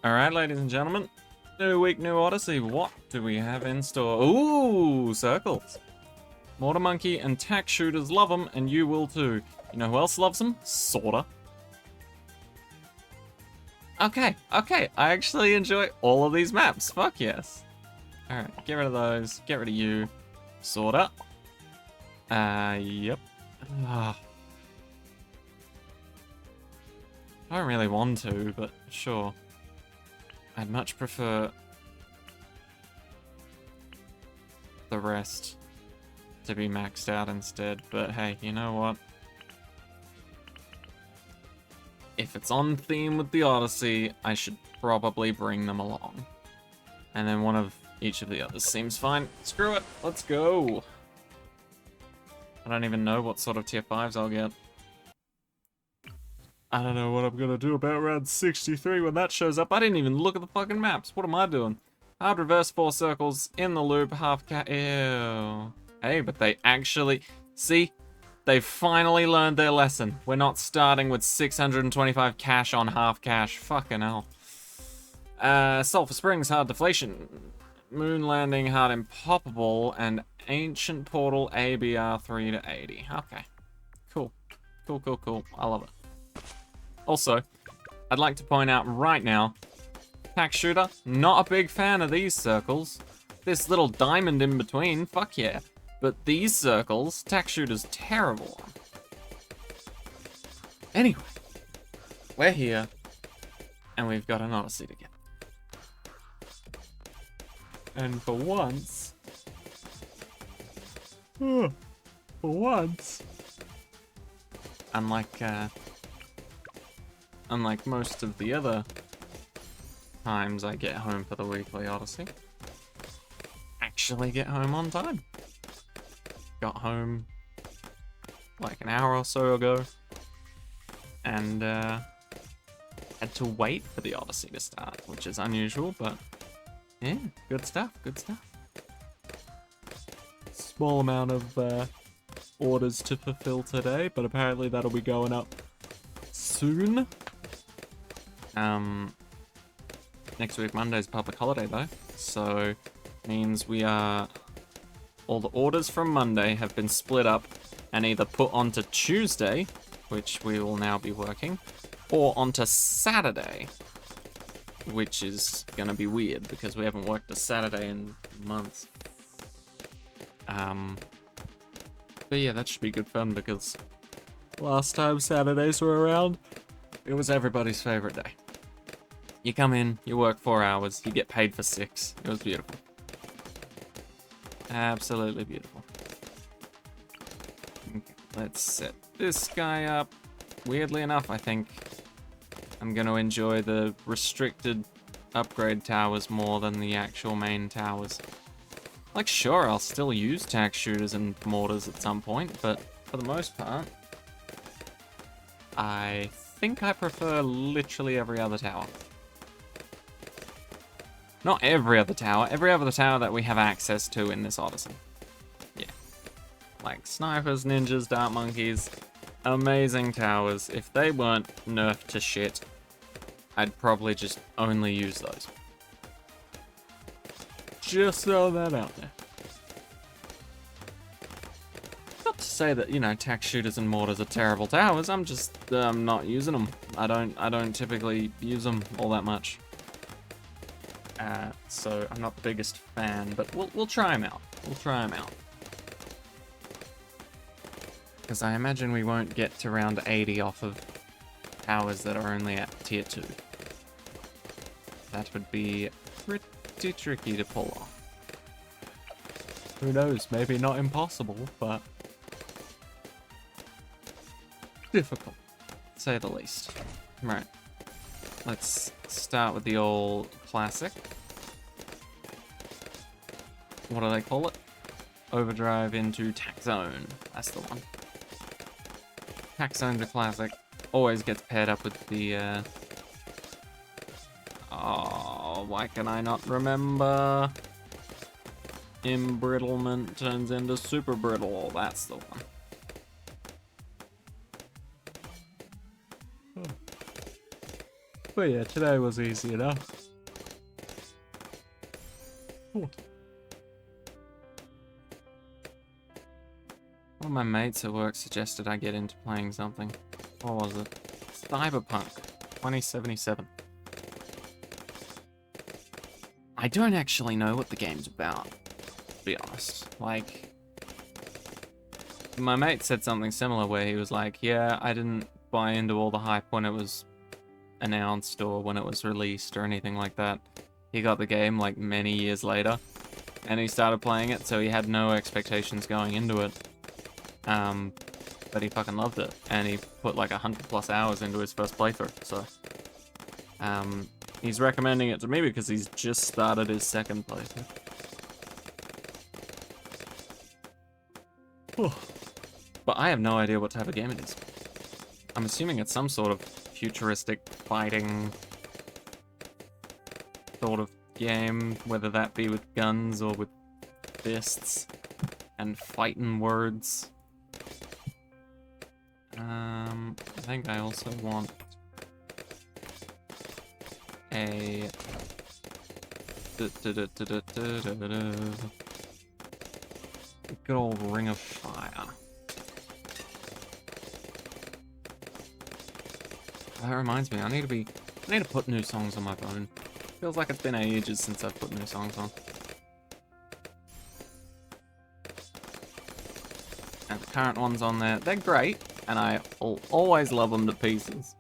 Alright, ladies and gentlemen. New week, new Odyssey. What do we have in store? Ooh, circles. Mortar Monkey and Tack Shooters love them, and you will too. You know who else loves them? Sorta. Okay. I actually enjoy all of these maps. Fuck yes. Alright, get rid of those. Get rid of you. Sorta. Yep. I don't really want to, but sure. I'd much prefer the rest to be maxed out instead, but hey, you know what? If it's on theme with the Odyssey, I should probably bring them along. And then one of each of the others seems fine. Screw it, let's go! I don't even know what sort of tier 5s I'll get. I don't know what I'm gonna do about round 63 when that shows up. I didn't even look at the fucking maps. What am I doing? Hard reverse 4 circles in the loop, half ew. Hey, but they actually... See? They finally learned their lesson. We're not starting with 625 cash on half cash. Fucking hell. Sulphur Springs, hard deflation. Moon landing, hard impoppable. And ancient portal, ABR 3 to 80. Okay. Cool. Cool. I love it. Also, I'd like to point out right now, Tack Shooter, not a big fan of these circles. This little diamond in between, fuck yeah. But these circles, Tack Shooter's terrible on. Anyway, we're here, and we've got an Odyssey to get. And for once, unlike most of the other times I get home for the weekly Odyssey, actually get home on time. Got home like an hour or so ago, and had to wait for the Odyssey to start, which is unusual, but yeah, good stuff. Small amount of orders to fulfill today, but apparently that'll be going up soon. Next week Monday's public holiday though, so means all the orders from Monday have been split up and either put onto Tuesday, which we will now be working, or onto Saturday, which is gonna be weird because we haven't worked a Saturday in months. But yeah, that should be good fun because last time Saturdays were around, it was everybody's favorite day. You come in, you work 4 hours, you get paid for 6. It was beautiful. Absolutely beautiful. Okay, let's set this guy up. Weirdly enough, I think I'm going to enjoy the restricted upgrade towers more than the actual main towers. Like, sure, I'll still use tack shooters and mortars at some point, but for the most part, I think I prefer literally every other tower. Not every other tower that we have access to in this Odyssey. Yeah. Like snipers, ninjas, dart monkeys, amazing towers. If they weren't nerfed to shit, I'd probably just only use those. Just throw that out there. Not to say that, you know, tack shooters and mortars are terrible towers. I'm just not using them. I don't typically use them all that much. So I'm not the biggest fan, but we'll try them out. Because I imagine we won't get to round 80 off of towers that are only at tier 2. That would be pretty tricky to pull off. Who knows, maybe not impossible, but difficult, to say the least. Right, let's start with the old classic. What do they call it? Overdrive into Tack Zone. That's the one. Tack Zone's a classic. Always gets paired up with the, oh, why can I not remember? Embrittlement turns into super brittle. That's the one. But yeah, today was easy enough. Ooh. One of my mates at work suggested I get into playing something. What was it? Cyberpunk 2077. I don't actually know what the game's about, to be honest. Like, my mate said something similar where he was like, yeah, I didn't buy into all the hype when it was announced or when it was released or anything like that. He got the game like many years later and he started playing it, so he had no expectations going into it. But he fucking loved it, and he put like 100+ hours into his first playthrough, so he's recommending it to me because he's just started his second playthrough. But I have no idea what type of game it is. I'm assuming it's some sort of futuristic fighting sort of game, whether that be with guns or with fists and fighting words. I think I also want a good old Ring of Fire. That reminds me, I need to put new songs on my phone. Feels like it's been ages since I've put new songs on. And the current ones on there, they're great, and I'll always love them to pieces.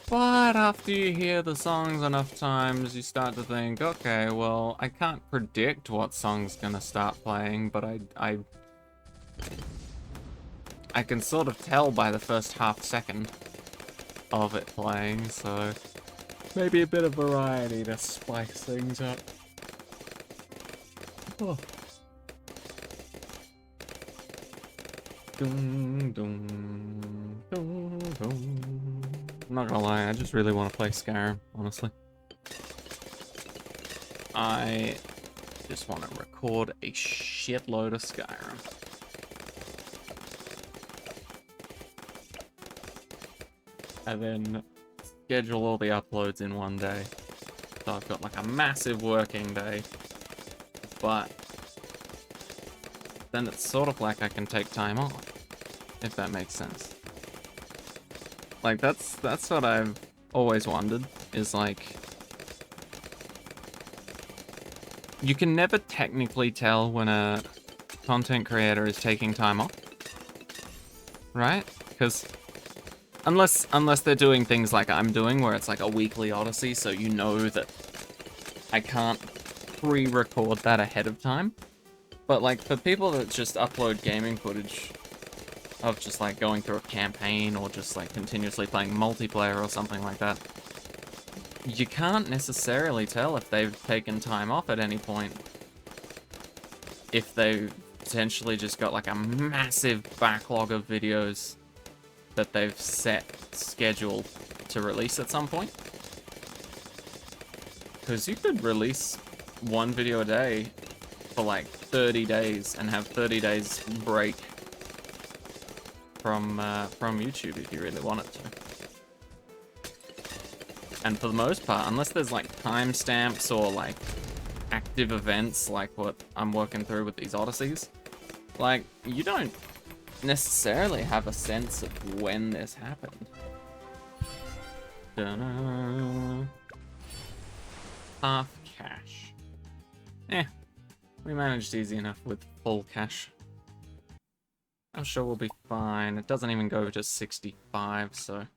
But after you hear the songs enough times, you start to think, okay, well, I can't predict what song's gonna start playing, but I can sort of tell by the first half second of it playing, so maybe a bit of variety to spice things up. Oh. Dun, dun, dun, dun. I'm not gonna lie, I just really want to play Skyrim, honestly. I just want to record a shitload of Skyrim. And then schedule all the uploads in one day. So I've got like a massive working day. But then it's sort of like I can take time off, if that makes sense. Like that's what I've always wondered, is like, you can never technically tell when a content creator is taking time off, right? Because unless they're doing things like I'm doing, where it's like a weekly Odyssey, so you know that I can't pre-record that ahead of time. But like for people that just upload gaming footage of just like going through a campaign or just like continuously playing multiplayer or something like that, you can't necessarily tell if they've taken time off at any point. If they've potentially just got like a massive backlog of videos that they've set scheduled to release at some point. Because you could release one video a day for like 30 days and have 30 days break from YouTube if you really wanted to. And for the most part, unless there's like timestamps or like active events like what I'm working through with these Odysseys, like you don't necessarily have a sense of when this happened. Da-da. Half cash. We managed easy enough with full cash. I'm sure we'll be fine. It doesn't even go to 65, so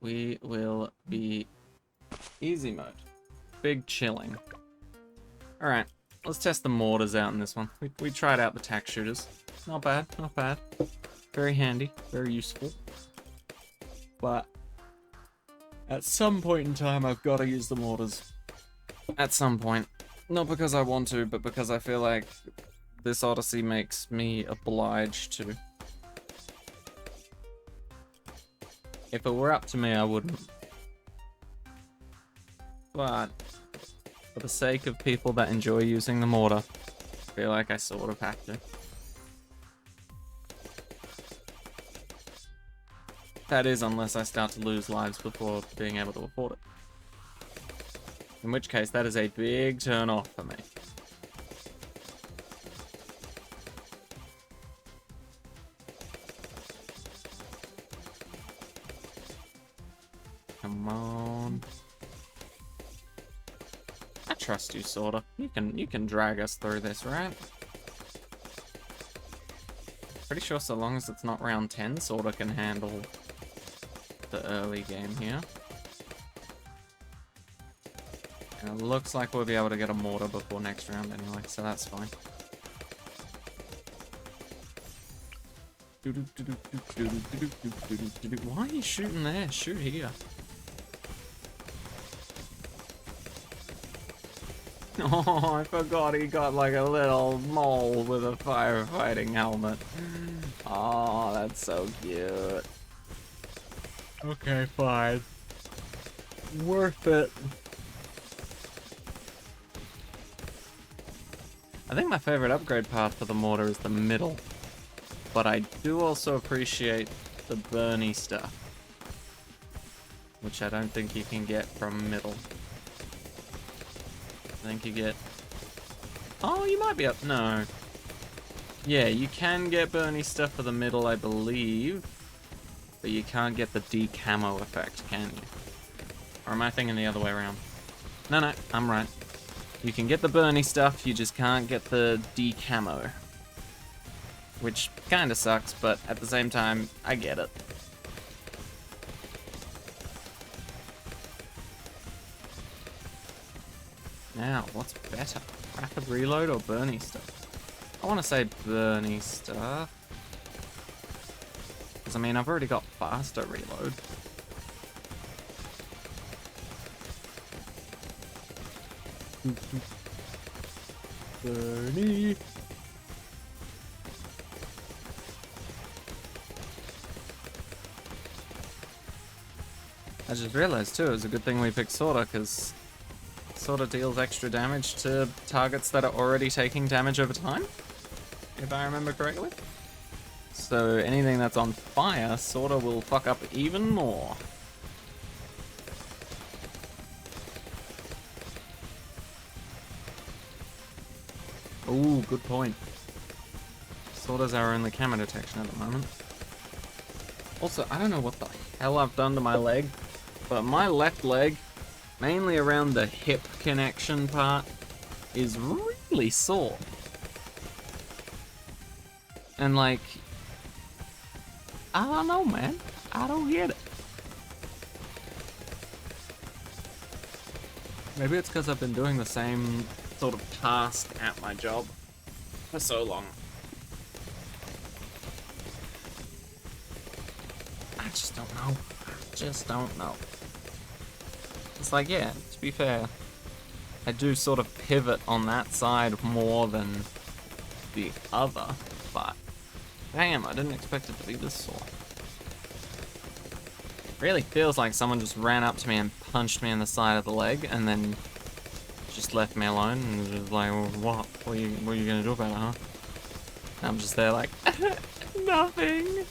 we will be easy mode. Big chilling. Alright, let's test the mortars out in this one. We tried out the tack shooters. Not bad, not bad. Very handy, very useful. But at some point in time, I've got to use the mortars. At some point. Not because I want to, but because I feel like this Odyssey makes me obliged to. If it were up to me, I wouldn't. But for the sake of people that enjoy using the mortar, I feel like I sort of have to. That is, unless I start to lose lives before being able to afford it. In which case, that is a big turn off for me. Come on. I trust you, sorta. You can drag us through this, right? Pretty sure so long as it's not round 10, sorta can handle the early game here. And it looks like we'll be able to get a mortar before next round anyway, so that's fine. Why are you shooting there? Shoot here. Oh, I forgot he got like a little mole with a firefighting helmet. Oh, that's so cute. Okay, fine. Worth it. I think my favorite upgrade path for the mortar is the middle. But I do also appreciate the Bernie stuff, which I don't think you can get from middle. I think you get... Oh, you might be up... No. Yeah, you can get Bernie stuff for the middle, I believe. But you can't get the de-camo effect, can you? Or am I thinking the other way around? No, I'm right. You can get the Bernie stuff, you just can't get the de-camo. Which kinda sucks, but at the same time, I get it. Now, what's better? Rapid reload or Bernie stuff? I want to say Bernie stuff. Because, I mean, I've already got faster reload. Bernie. I just realized, too, it was a good thing we picked Sorta, because Sorta deals extra damage to targets that are already taking damage over time, if I remember correctly. So anything that's on fire, Sorta will fuck up even more. Ooh, good point. Sorta's our only camo detection at the moment. Also, I don't know what the hell I've done to my leg, but my left leg, mainly around the hip connection part, is really sore. And like, I don't know, man. I don't get it. Maybe it's because I've been doing the same sort of task at my job for so long. I just don't know. I just don't know. It's like, yeah, to be fair, I do sort of pivot on that side more than the other, but damn, I didn't expect it to be this sore. Really feels like someone just ran up to me and punched me in the side of the leg and then just left me alone and was just like, well, what? What are you gonna do about it, huh? And I'm just there like, nothing.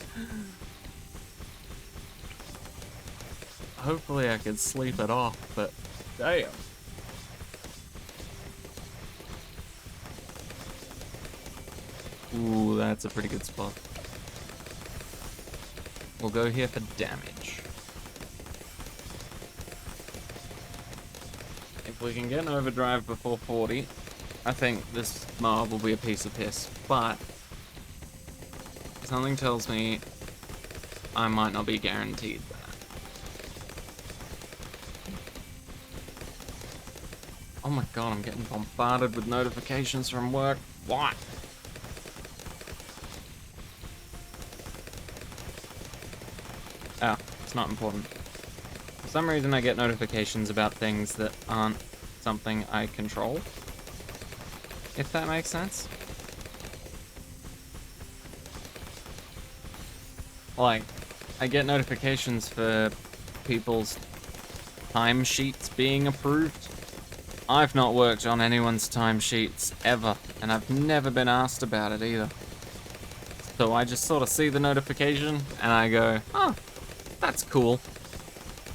Hopefully I could sleep it off, but damn. Ooh, that's a pretty good spot. We'll go here for damage. If we can get an overdrive before 40, I think this mob will be a piece of piss, but something tells me I might not be guaranteed that. Oh my god, I'm getting bombarded with notifications from work. Why? Oh, it's not important. For some reason I get notifications about things that aren't something I control. If that makes sense. Like, I get notifications for people's timesheets being approved. I've not worked on anyone's timesheets ever, and I've never been asked about it either. So I just sort of see the notification, and I go, oh, That's cool.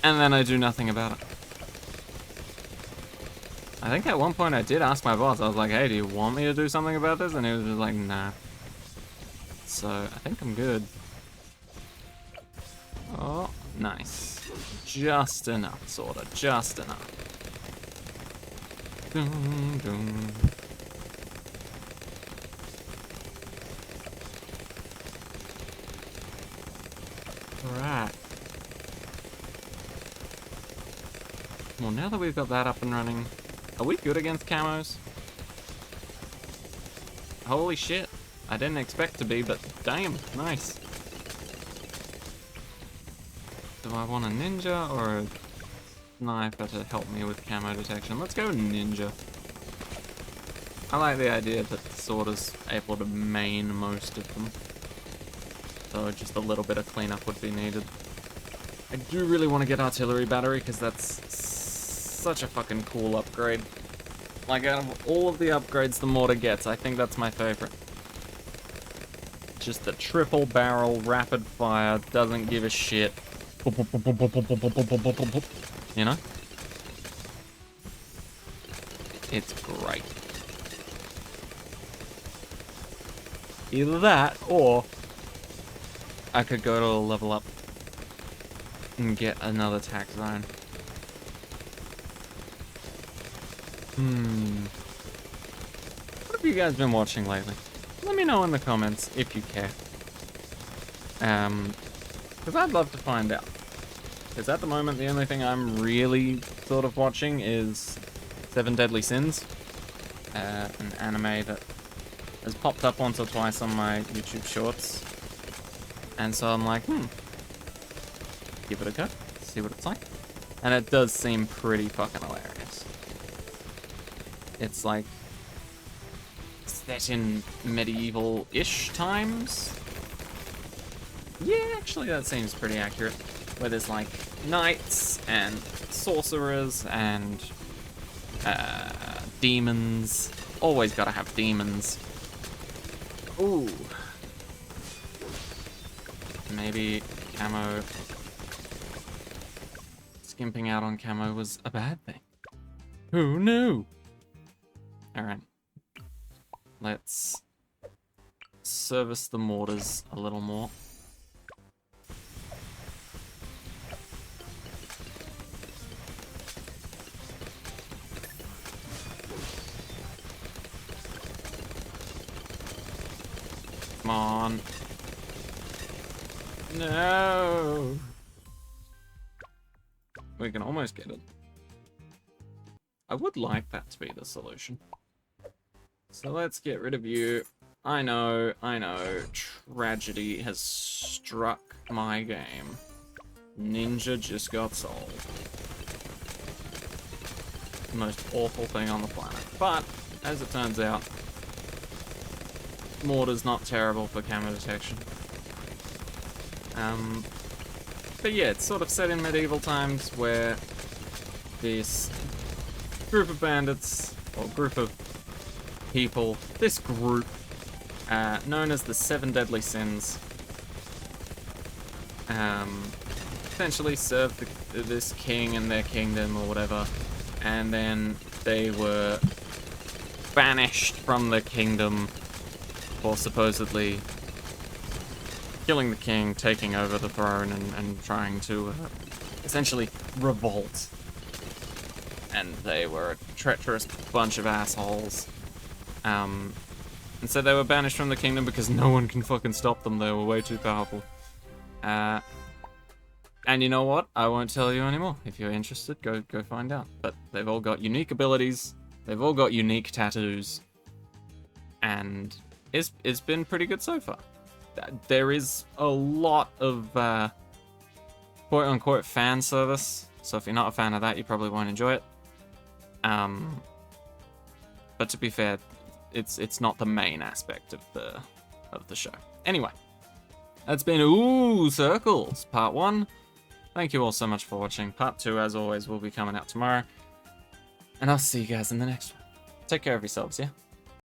And then I do nothing about it. I think at one point I did ask my boss, I was like, hey, do you want me to do something about this? And he was just like, nah. So, I think I'm good. Oh, nice. Just enough, sorta. Just enough. Dun, dun. Alright. Well, now that we've got that up and running, are we good against camos? Holy shit. I didn't expect to be, but damn, nice. Do I want a ninja or a sniper to help me with camo detection? Let's go ninja. I like the idea that the sword is able to main most of them. So just a little bit of cleanup would be needed. I do really want to get artillery battery because that's such a fucking cool upgrade. Like, out of all of the upgrades the mortar gets, I think that's my favorite. Just the triple barrel, rapid fire, doesn't give a shit. You know? It's great. Either that, or I could go to a level up and get another tack zone. What have you guys been watching lately? Let me know in the comments if you care. Because I'd love to find out. Because at the moment, the only thing I'm really sort of watching is 7 Deadly Sins. An anime that has popped up once or twice on my YouTube shorts. And so I'm like, give it a go, see what it's like. And it does seem pretty fucking hilarious. It's like set in medieval-ish times. Yeah, actually that seems pretty accurate. Where there's like knights and sorcerers and demons. Always gotta have demons. Ooh. Maybe camo. Skimping out on camo was a bad thing. Who knew? Alright. Let's service the mortars a little more. Come on. No. We can almost get it. I would like that to be the solution. So let's get rid of you. I know. Tragedy has struck my game. Ninja just got sold. The most awful thing on the planet. But, as it turns out, mortar's not terrible for camo detection. But yeah, it's sort of set in medieval times where this group of bandits, or group of people, this group, known as the 7 Deadly Sins, essentially served this king and their kingdom or whatever, and then they were banished from the kingdom for supposedly killing the king, taking over the throne, and trying to essentially revolt. And they were a treacherous bunch of assholes. And so they were banished from the kingdom because no one can fucking stop them. They were way too powerful. And you know what? I won't tell you anymore. If you're interested, go find out. But they've all got unique abilities. They've all got unique tattoos. And it's been pretty good so far. There is a lot of quote-unquote fan service. So if you're not a fan of that, you probably won't enjoy it. But to be fair, it's not the main aspect of the show. Anyway, that's been Ooooo Circles, part 1. Thank you all so much for watching. Part 2, as always, will be coming out tomorrow. And I'll see you guys in the next one. Take care of yourselves, yeah?